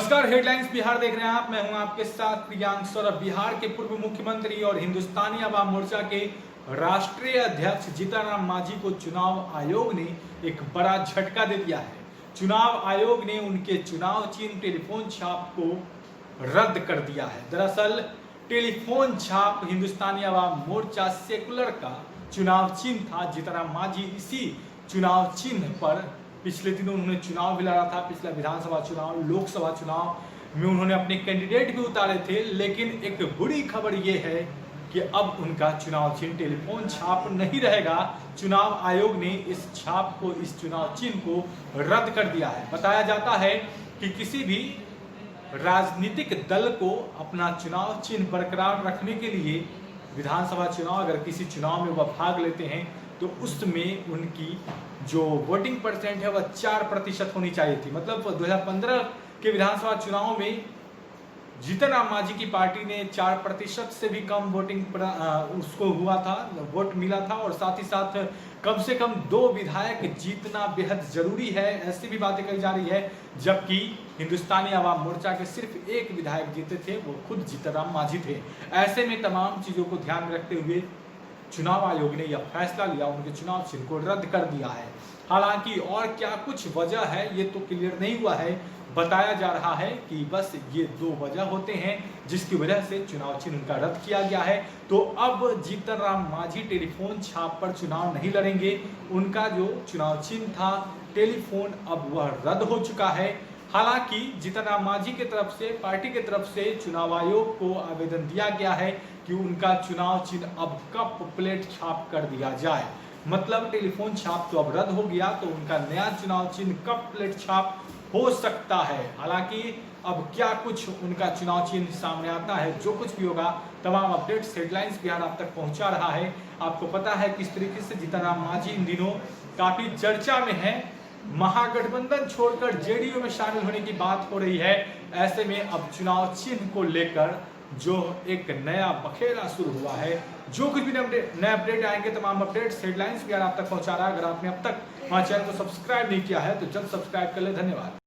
नमस्कार, हेडलाइंस बिहार देख रहे हैं आप। मैं हूं आपके साथ प्रियांक सौरभ। बिहार के पूर्व मुख्यमंत्री और हिंदुस्तानी अवाम मोर्चा के राष्ट्रीय अध्यक्ष जीतन राम मांझी को चुनाव आयोग ने एक बड़ा झटका दे दिया है। चुनाव आयोग ने उनके चुनाव चिन्ह टेलीफोन छाप को रद्द कर दिया है। दरअसल टेलीफोन छाप हिंदुस्तानी अवाम मोर्चा सेकुलर का चुनाव चिन्ह था। जीतन राम मांझी इसी चुनाव चिन्ह पर पिछले दिनों उन्होंने चुनाव भी लड़ा था। पिछला विधानसभा चुनाव, लोकसभा चुनाव में उन्होंने अपने कैंडिडेट भी उतारे थे। लेकिन एक बुरी खबर ये है कि अब उनका चुनाव चिन्ह टेलीफोन छाप नहीं रहेगा। चुनाव आयोग ने इस छाप को, इस चुनाव चिन्ह को रद्द कर दिया है। बताया जाता है कि किसी भी राजनीतिक दल को अपना चुनाव चिन्ह बरकरार रखने के लिए विधानसभा चुनाव, अगर किसी चुनाव में वह भाग लेते हैं तो उसमें उनकी जो वोटिंग परसेंट है वह 4% होनी चाहिए थी। मतलब 2015 के विधानसभा चुनाव में जीतन राम मांझी की पार्टी ने 4% से भी कम वोटिंग उसको हुआ था, वोट मिला था। और साथ ही साथ कम से कम 2 विधायक जीतना बेहद जरूरी है, ऐसी भी बातें कही जा रही है। जबकि हिंदुस्तानी अवाम मोर्चा के सिर्फ 1 विधायक जीते थे, वो खुद जीतन राम मांझी थे। ऐसे में तमाम चीजों को ध्यान में रखते हुए चुनाव आयोग ने यह फैसला लिया, उनके चुनाव चिन्ह को रद्द कर दिया है। हालांकि और क्या कुछ वजह है ये तो क्लियर नहीं हुआ है। बताया जा रहा है कि बस ये 2 वजह होते हैं जिसकी वजह से चुनाव चिन्ह उनका रद्द किया गया है। तो अब जीतन राम मांझी टेलीफोन छाप पर चुनाव नहीं लड़ेंगे। उनका जो चुनाव चिन्ह था टेलीफोन, अब वह रद्द हो चुका है। हालांकि जीतन राम मांझी की तरफ से, पार्टी की तरफ से चुनाव आयोग को आवेदन दिया गया है कि उनका चुनाव चिन्ह अब कप प्लेट छाप कर दिया जाए। मतलब टेलीफोन छाप तो अब रद्द हो गया, तो उनका नया चुनाव चिन्ह कप प्लेट छाप हो सकता है। हालांकि अब क्या कुछ उनका चुनाव चिन्ह सामने आता है, जो कुछ भी होगा, तमाम अपडेट्स हेडलाइंस बिहार आप तक पहुंचा रहा है। आपको पता है किस तरीके से जीतन राम मांझी इन दिनों काफी चर्चा में है। महागठबंधन छोड़कर जेडीयू में शामिल होने की बात हो रही है। ऐसे में अब चुनाव चिन्ह को लेकर जो एक नया बखेड़ा शुरू हुआ है, जो कुछ भी नए अपडेट आएंगे, तमाम अपडेट्स हेडलाइंस भी आप तक पहुंचा रहा है। अगर आपने अब तक हमारे चैनल को सब्सक्राइब नहीं किया है तो जल्द सब्सक्राइब कर ले। धन्यवाद।